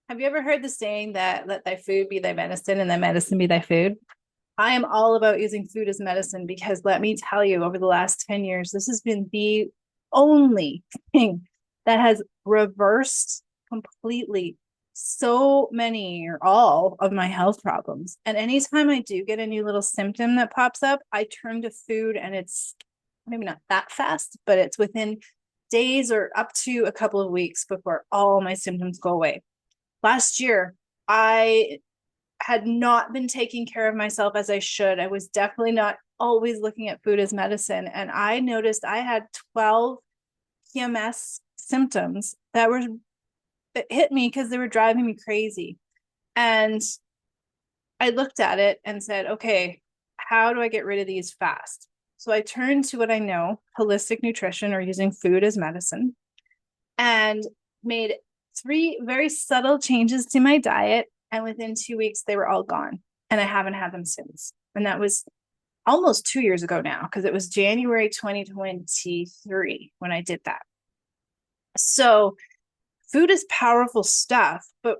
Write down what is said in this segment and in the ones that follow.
Have you ever heard the saying that let thy food be thy medicine and thy medicine be thy food? I am all about using food as medicine because let me tell you, over the last 10 years, this has been the only thing that has reversed completely so many or all of my health problems. And anytime I do get a new little symptom that pops up, I turn to food and it's maybe not that fast, but it's within days or up to a couple of weeks before all my symptoms go away. Last year, I had not been taking care of myself as I should. I was definitely not always looking at food as medicine. And I noticed I had 12 PMS symptoms that hit me because they were driving me crazy. And I looked at it and said, okay, how do I get rid of these fast? So I turned to what I know, holistic nutrition or using food as medicine, and made three very subtle changes to my diet. And within 2 weeks, they were all gone. And I haven't had them since. And that was almost 2 years ago now, because it was January 2023 when I did that. So food is powerful stuff, but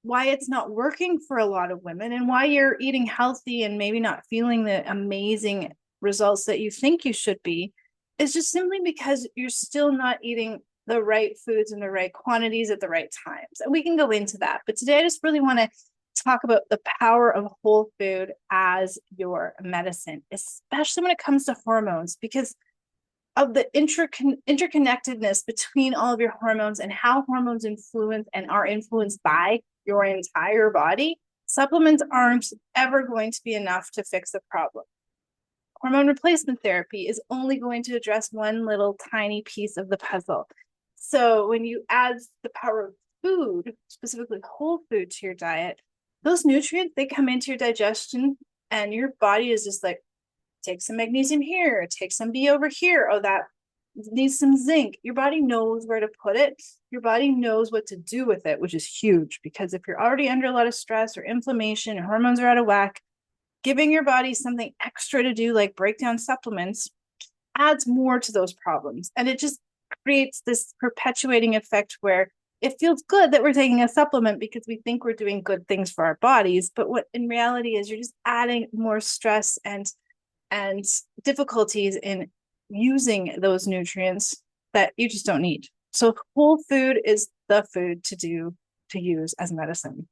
why it's not working for a lot of women and why you're eating healthy and maybe not feeling the amazing results that you think you should be is just simply because you're still not eating the right foods in the right quantities at the right times. And we can go into that. But today I just really want to talk about the power of whole food as your medicine, especially when it comes to hormones, because of the interconnectedness between all of your hormones and how hormones influence and are influenced by your entire body. Supplements aren't ever going to be enough to fix the problem. Hormone replacement therapy is only going to address one little tiny piece of the puzzle. So when you add the power of food, specifically whole food, to your diet, those nutrients, they come into your digestion and your body is just like, take some magnesium here, take some B over here. Oh, that needs some zinc. Your body knows where to put it. Your body knows what to do with it, which is huge, because if you're already under a lot of stress or inflammation and hormones are out of whack, giving your body something extra to do, like break down supplements, adds more to those problems. And it just creates this perpetuating effect where it feels good that we're taking a supplement because we think we're doing good things for our bodies. But what in reality is you're just adding more stress and difficulties in using those nutrients that you just don't need. So whole food is the food to use as medicine.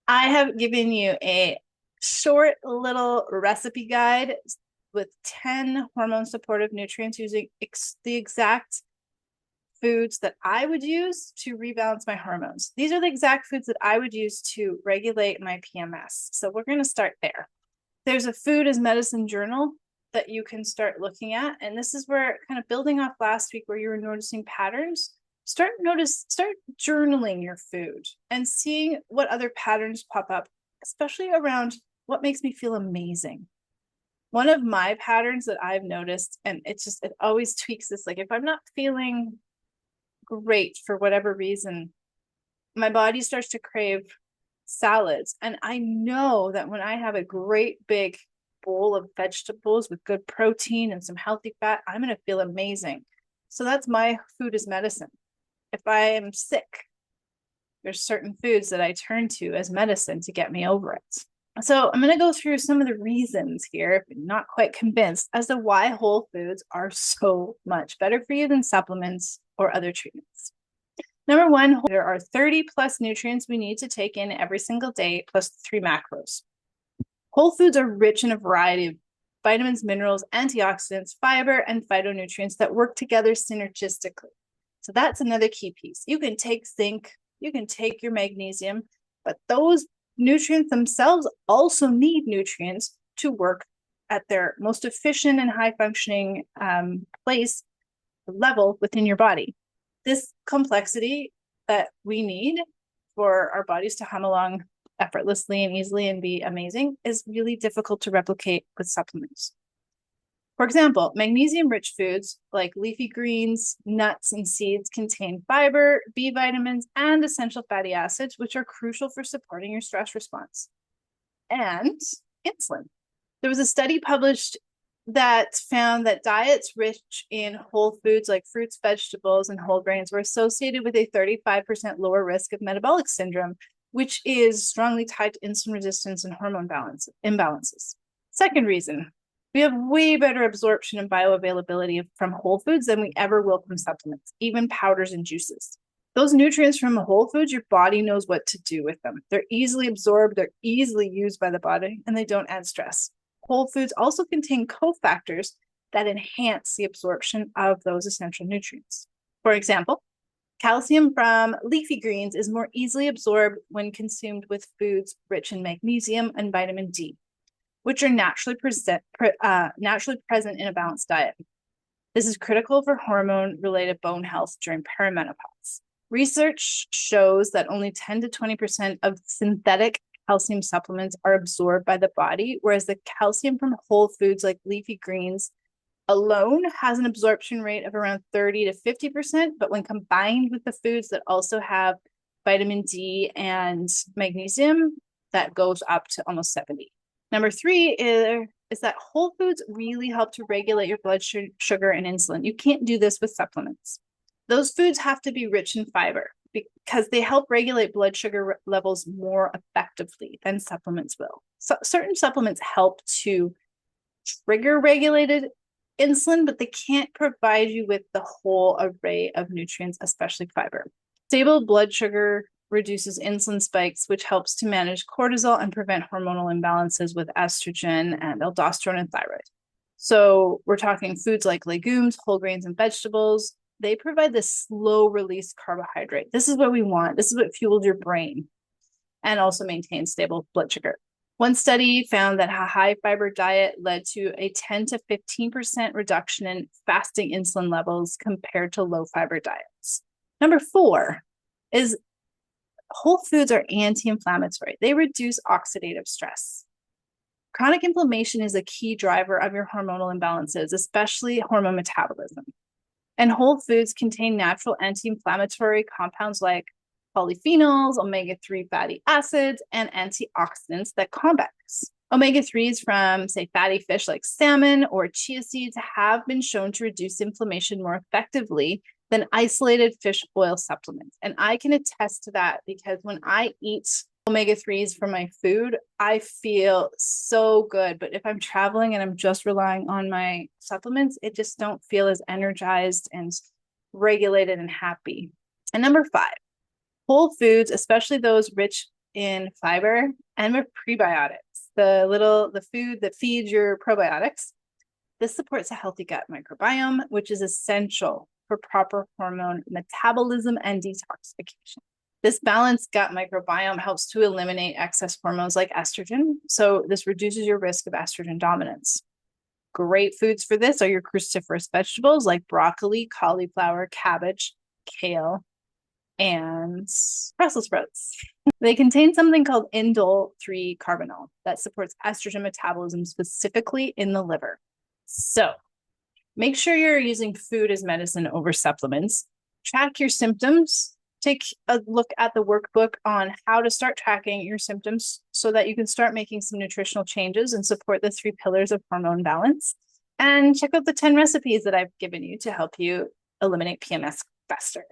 I have given you a short little recipe guide with 10 hormone supportive nutrients using the exact foods that I would use to rebalance my hormones. These are the exact foods that I would use to regulate my PMS. So we're going to start there. There's a food as medicine journal that you can start looking at. And this is where, kind of building off last week where you were noticing patterns, start journaling your food and seeing what other patterns pop up, especially around what makes me feel amazing. One of my patterns that I've noticed, and it always tweaks this, like if I'm not feeling great for whatever reason, my body starts to crave salads. And I know that when I have a great big bowl of vegetables with good protein and some healthy fat, I'm going to feel amazing. So that's my food as medicine. If I am sick, there's certain foods that I turn to as medicine to get me over it. So I'm going to go through some of the reasons here, if you're not quite convinced, as to why whole foods are so much better for you than supplements or other treatments. Number one, there are 30 plus nutrients we need to take in every single day, plus 3 macros. Whole foods are rich in a variety of vitamins, minerals, antioxidants, fiber, and phytonutrients that work together synergistically. So that's another key piece. You can take zinc, you can take your magnesium, but those nutrients themselves also need nutrients to work at their most efficient and high functioning place level within your body. This complexity that we need for our bodies to hum along effortlessly and easily and be amazing is really difficult to replicate with supplements. For example, magnesium-rich foods like leafy greens, nuts, and seeds contain fiber, B vitamins, and essential fatty acids, which are crucial for supporting your stress response. And insulin. There was a study published that found that diets rich in whole foods like fruits, vegetables, and whole grains were associated with a 35% lower risk of metabolic syndrome, which is strongly tied to insulin resistance and hormone imbalances. Second reason, we have way better absorption and bioavailability from whole foods than we ever will from supplements, even powders and juices. Those nutrients from whole foods, your body knows what to do with them. They're easily absorbed, they're easily used by the body, and they don't add stress. Whole foods also contain cofactors that enhance the absorption of those essential nutrients. For example, calcium from leafy greens is more easily absorbed when consumed with foods rich in magnesium and vitamin D, which are naturally present in a balanced diet. This is critical for hormone-related bone health during perimenopause. Research shows that only 10 to 20% of synthetic calcium supplements are absorbed by the body, whereas the calcium from whole foods like leafy greens alone has an absorption rate of around 30 to 50%, but when combined with the foods that also have vitamin D and magnesium, that goes up to almost 70. Number three is that whole foods really help to regulate your blood sugar and insulin. You can't do this with supplements. Those foods have to be rich in fiber because they help regulate blood sugar levels more effectively than supplements will. So certain supplements help to trigger regulated insulin, but they can't provide you with the whole array of nutrients, especially fiber. Stable blood sugar reduces insulin spikes, which helps to manage cortisol and prevent hormonal imbalances with estrogen and aldosterone and thyroid. So we're talking foods like legumes, whole grains, and vegetables. They provide this slow release carbohydrate. This is what we want. This is what fuels your brain and also maintains stable blood sugar. One study found that a high fiber diet led to a 10 to 15% reduction in fasting insulin levels compared to low fiber diets. Number four is whole foods are anti-inflammatory. They reduce oxidative stress. Chronic inflammation is a key driver of your hormonal imbalances, especially hormone metabolism. And whole foods contain natural anti-inflammatory compounds like polyphenols, omega-3 fatty acids, and antioxidants that combat this. Omega-3s from, say, fatty fish like salmon or chia seeds have been shown to reduce inflammation more effectively than isolated fish oil supplements. And I can attest to that because when I eat omega-3s from my food, I feel so good. But if I'm traveling and I'm just relying on my supplements, it just don't feel as energized and regulated and happy. And number five, whole foods, especially those rich in fiber and with prebiotics, the food that feeds your probiotics. This supports a healthy gut microbiome, which is essential for proper hormone metabolism and detoxification. This balanced gut microbiome helps to eliminate excess hormones like estrogen. So this reduces your risk of estrogen dominance. Great foods for this are your cruciferous vegetables like broccoli, cauliflower, cabbage, kale, and Brussels sprouts. They contain something called indole 3-carbinol that supports estrogen metabolism specifically in the liver. So make sure you're using food as medicine over supplements. Track your symptoms. Take a look at the workbook on how to start tracking your symptoms so that you can start making some nutritional changes and support the 3 pillars of hormone balance. And check out the 10 recipes that I've given you to help you eliminate PMS faster.